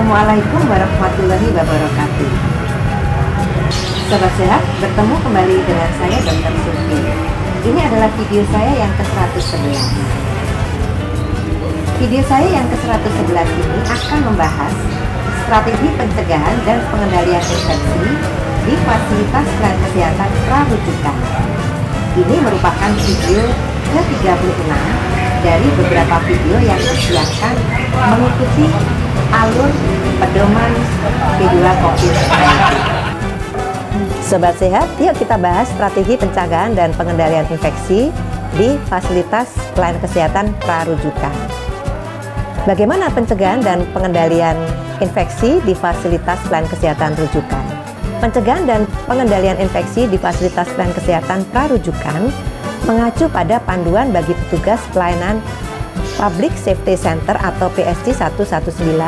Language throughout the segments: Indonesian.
Assalamualaikum warahmatullahi wabarakatuh. Sobat Sehat, bertemu kembali dengan saya Dr. Sufi. Ini adalah video saya yang ke-111. Video saya yang ke-111 ini akan membahas strategi pencegahan dan pengendalian infeksi di fasilitas pelayanan kesehatan prarujukan. Ini merupakan video ke-36 dari beberapa video yang disiapkan mengikuti alur pedoman P2 COVID-19. Sobat Sehat, yuk kita bahas strategi pencegahan dan pengendalian infeksi di fasilitas pelayanan kesehatan prarujukan. Bagaimana pencegahan dan pengendalian infeksi di fasilitas pelayanan kesehatan rujukan? Pencegahan dan pengendalian infeksi di fasilitas pelayanan kesehatan prarujukan mengacu pada panduan bagi petugas pelayanan Public Safety Center atau PSG 119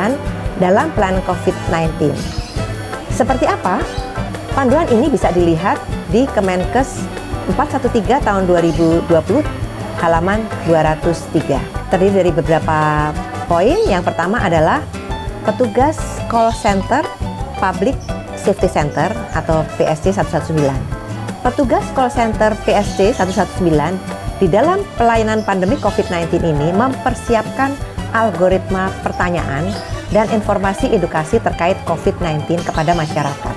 dalam pelayanan COVID-19. Seperti apa? Panduan ini bisa dilihat di Kemenkes 413 tahun 2020 halaman 203. Terdiri dari beberapa poin. Yang pertama adalah petugas call center Public Safety Center atau PSG 119. Petugas call center PSG 119 di dalam pelayanan pandemi COVID-19 ini mempersiapkan algoritma pertanyaan dan informasi edukasi terkait COVID-19 kepada masyarakat.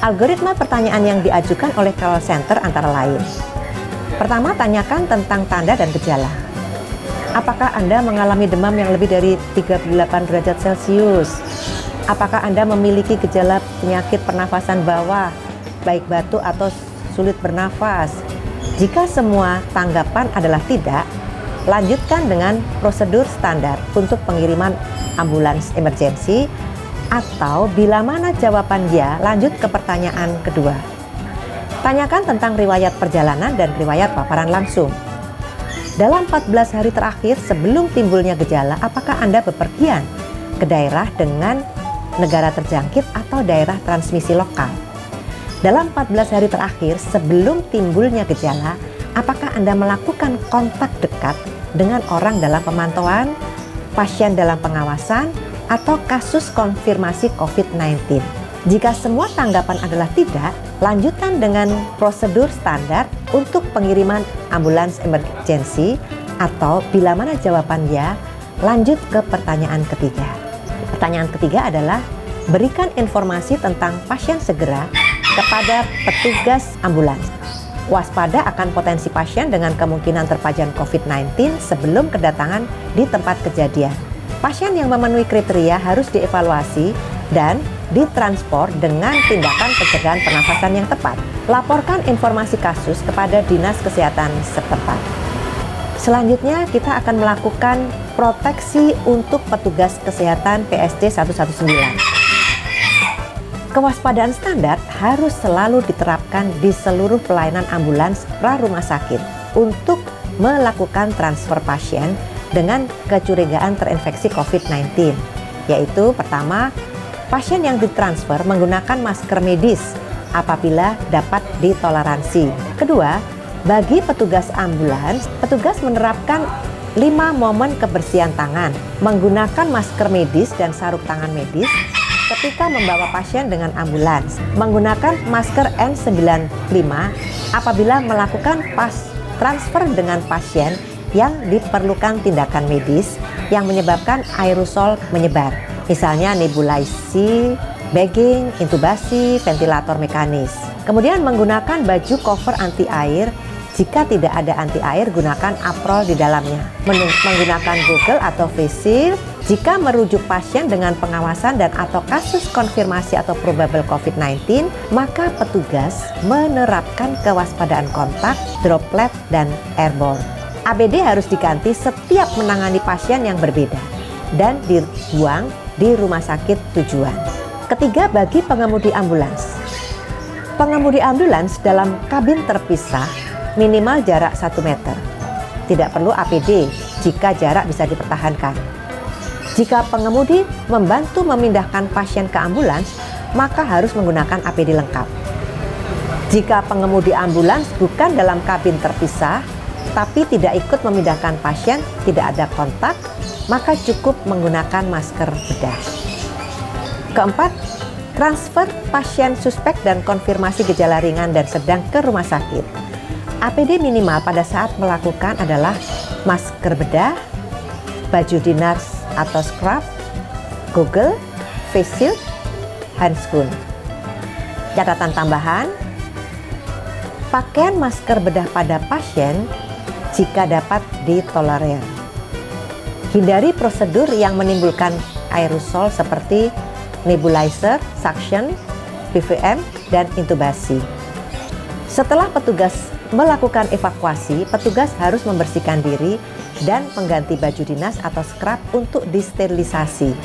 Algoritma pertanyaan yang diajukan oleh call center antara lain. Pertama, tanyakan tentang tanda dan gejala. Apakah Anda mengalami demam yang lebih dari 38 derajat Celcius? Apakah Anda memiliki gejala penyakit pernafasan bawah, baik batuk atau sulit bernafas? Jika semua tanggapan adalah tidak, lanjutkan dengan prosedur standar untuk pengiriman ambulans emergensi, atau bila mana jawaban ya, lanjut ke pertanyaan kedua. Tanyakan tentang riwayat perjalanan dan riwayat paparan langsung. Dalam 14 hari terakhir sebelum timbulnya gejala, apakah Anda bepergian ke daerah dengan negara terjangkit atau daerah transmisi lokal? Dalam 14 hari terakhir sebelum timbulnya gejala, apakah Anda melakukan kontak dekat dengan orang dalam pemantauan, pasien dalam pengawasan, atau kasus konfirmasi COVID-19? Jika semua tanggapan adalah tidak, lanjutkan dengan prosedur standar untuk pengiriman ambulans emergensi, atau bila mana jawaban ya, lanjut ke pertanyaan ketiga. Pertanyaan ketiga adalah berikan informasi tentang pasien segera kepada petugas ambulans. Waspada akan potensi pasien dengan kemungkinan terpajan COVID-19 sebelum kedatangan di tempat kejadian. Pasien yang memenuhi kriteria harus dievaluasi dan ditransport dengan tindakan pencegahan pernafasan yang tepat. Laporkan informasi kasus kepada Dinas Kesehatan setempat. Selanjutnya kita akan melakukan proteksi untuk petugas kesehatan PSG 119. Kewaspadaan standar harus selalu diterapkan di seluruh pelayanan ambulans pra-rumah sakit untuk melakukan transfer pasien dengan kecurigaan terinfeksi COVID-19, yaitu pertama, pasien yang ditransfer menggunakan masker medis apabila dapat ditoleransi. Kedua, bagi petugas ambulans, petugas menerapkan 5 momen kebersihan tangan, menggunakan masker medis dan sarung tangan medis ketika membawa pasien dengan ambulans, menggunakan masker N95 apabila melakukan transfer dengan pasien yang diperlukan tindakan medis yang menyebabkan aerosol menyebar, misalnya nebulasi, bagging, intubasi, ventilator mekanis. Kemudian menggunakan baju cover anti air. Jika tidak ada anti air, gunakan aprol di dalamnya. Menggunakan Google atau face shield jika merujuk pasien dengan pengawasan dan atau kasus konfirmasi atau probable COVID-19, maka petugas menerapkan kewaspadaan kontak, droplet, dan airborne. APD harus diganti setiap menangani pasien yang berbeda dan dibuang di rumah sakit tujuan. Ketiga, bagi pengemudi ambulans. Pengemudi ambulans dalam kabin terpisah minimal jarak 1 meter. Tidak perlu APD jika jarak bisa dipertahankan. Jika pengemudi membantu memindahkan pasien ke ambulans, maka harus menggunakan APD lengkap. Jika pengemudi ambulans bukan dalam kabin terpisah, tapi tidak ikut memindahkan pasien, tidak ada kontak, maka cukup menggunakan masker bedah. Keempat, transfer pasien suspek dan konfirmasi gejala ringan dan sedang ke rumah sakit. APD minimal pada saat melakukan adalah masker bedah, baju dinas atau scrub, goggle, face shield, handscoon. Catatan tambahan, pakaian masker bedah pada pasien jika dapat ditolerir. Hindari prosedur yang menimbulkan aerosol seperti nebulizer, suction, BVM, dan intubasi. Setelah petugas melakukan evakuasi, petugas harus membersihkan diri dan mengganti baju dinas atau scrub untuk disterilisasi.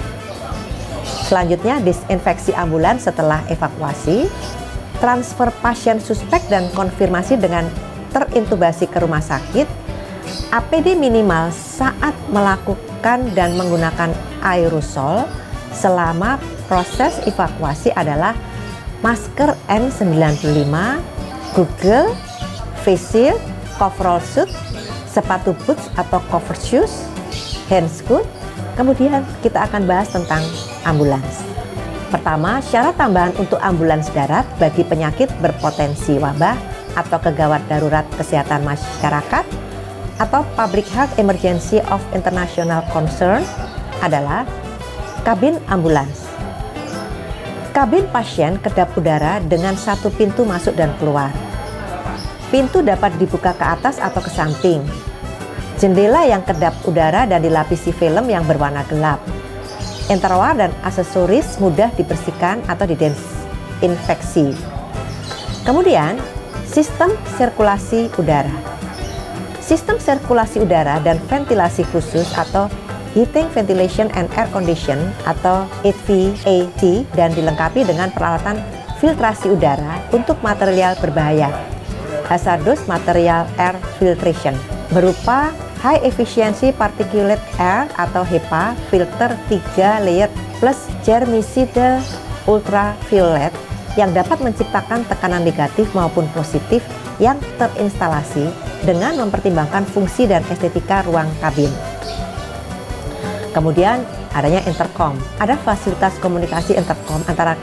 Selanjutnya, disinfeksi ambulans setelah evakuasi, transfer pasien suspek dan konfirmasi dengan terintubasi ke rumah sakit. APD minimal saat melakukan dan menggunakan aerosol selama proses evakuasi adalah masker N95, goggle, face shield, coverall suit, sepatu boots atau cover shoes, handscoon. Kemudian kita akan bahas tentang ambulans. Pertama, syarat tambahan untuk ambulans darat bagi penyakit berpotensi wabah atau kegawat darurat kesehatan masyarakat atau public health emergency of international concern adalah kabin ambulans. Kabin pasien kedap udara dengan satu pintu masuk dan keluar. Pintu dapat dibuka ke atas atau ke samping. Jendela yang kedap udara dan dilapisi film yang berwarna gelap. Interwar dan aksesoris mudah dibersihkan atau didesinfeksi. Kemudian, sistem sirkulasi udara. Sistem sirkulasi udara dan ventilasi khusus atau Heating, Ventilation, and Air Condition atau HVAC dan dilengkapi dengan peralatan filtrasi udara untuk material berbahaya, hazardous material air filtration, berupa High Efficiency Particulate Air atau HEPA filter 3 layer plus germicide ultraviolet yang dapat menciptakan tekanan negatif maupun positif yang terinstalasi dengan mempertimbangkan fungsi dan estetika ruang kabin. Kemudian adanya intercom, ada fasilitas komunikasi intercom antara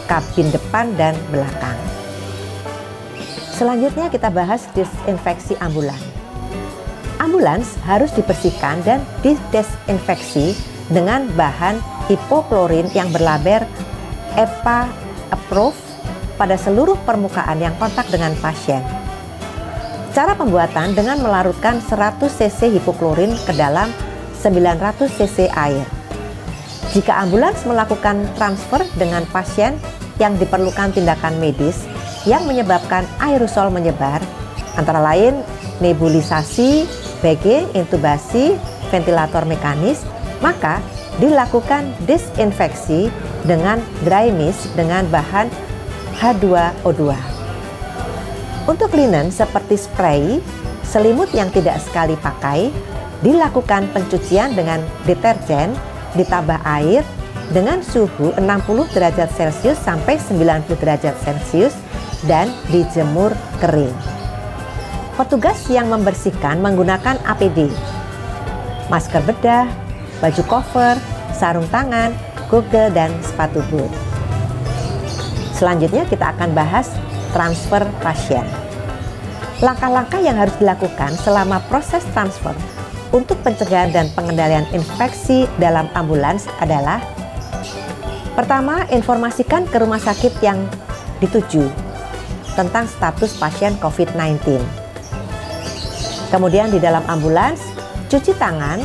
kabin depan dan belakang. Selanjutnya kita bahas disinfeksi ambulans. Ambulans harus dibersihkan dan didesinfeksi dengan bahan hipoklorin yang berlabel EPA approved pada seluruh permukaan yang kontak dengan pasien. Cara pembuatan dengan melarutkan 100 cc hipoklorin ke dalam 900 cc air. Jika ambulans melakukan transfer dengan pasien yang diperlukan tindakan medis yang menyebabkan aerosol menyebar, antara lain nebulisasi, bagging, intubasi, ventilator mekanis, maka dilakukan disinfeksi dengan dry mist dengan bahan H2O2. Untuk linen seperti spray, selimut yang tidak sekali pakai, dilakukan pencucian dengan deterjen ditambah air dengan suhu 60 derajat Celcius sampai 90 derajat Celcius dan dijemur kering. Petugas yang membersihkan menggunakan APD, masker bedah, baju cover, sarung tangan, goggle, dan sepatu boot. Selanjutnya kita akan bahas transfer pasien. Langkah-langkah yang harus dilakukan selama proses transfer untuk pencegahan dan pengendalian infeksi dalam ambulans adalah: pertama, informasikan ke rumah sakit yang dituju tentang status pasien COVID-19. Kemudian di dalam ambulans, cuci tangan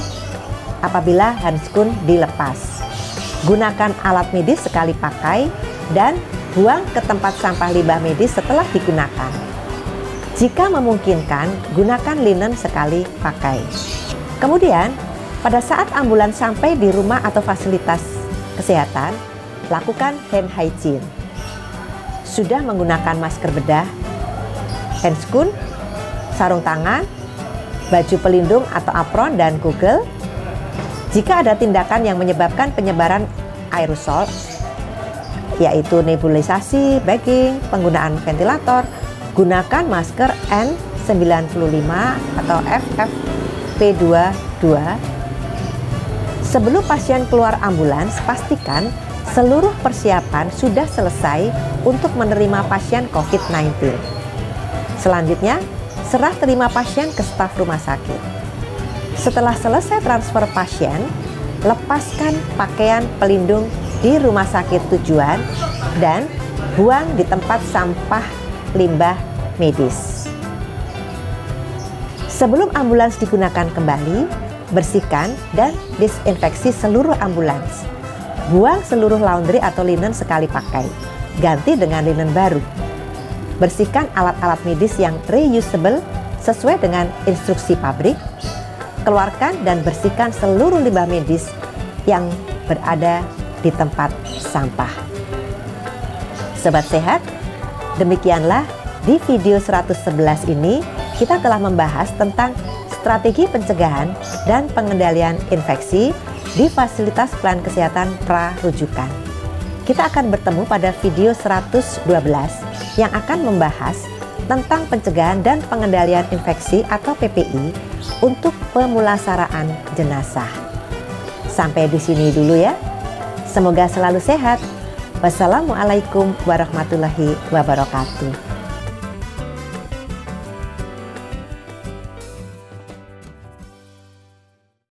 apabila handscoon dilepas. Gunakan alat medis sekali pakai dan buang ke tempat sampah limbah medis setelah digunakan. Jika memungkinkan, gunakan linen sekali pakai. Kemudian, pada saat ambulans sampai di rumah atau fasilitas kesehatan, lakukan hand hygiene. Sudah menggunakan masker bedah, handscoon, sarung tangan, baju pelindung atau apron, dan goggle. Jika ada tindakan yang menyebabkan penyebaran aerosol, yaitu nebulisasi, bagging, penggunaan ventilator, gunakan masker N95 atau FFP22. Sebelum pasien keluar ambulans, pastikan seluruh persiapan sudah selesai untuk menerima pasien COVID-19. Selanjutnya, serah terima pasien ke staf rumah sakit. Setelah selesai transfer pasien, lepaskan pakaian pelindung di rumah sakit tujuan dan buang di tempat sampah limbah medis. Sebelum ambulans digunakan kembali, bersihkan dan disinfeksi seluruh ambulans. Buang seluruh laundry atau linen sekali pakai, ganti dengan linen baru. Bersihkan alat-alat medis yang reusable sesuai dengan instruksi pabrik. Keluarkan dan bersihkan seluruh limbah medis yang berada di tempat sampah. Sobat sehat, demikianlah di video 111 ini kita telah membahas tentang strategi pencegahan dan pengendalian infeksi di fasilitas pelayanan kesehatan prarujukan. Kita akan bertemu pada video 112 yang akan membahas tentang pencegahan dan pengendalian infeksi atau PPI untuk pemulasaraan jenazah. Sampai di sini dulu ya. Semoga selalu sehat. Wassalamualaikum warahmatullahi wabarakatuh.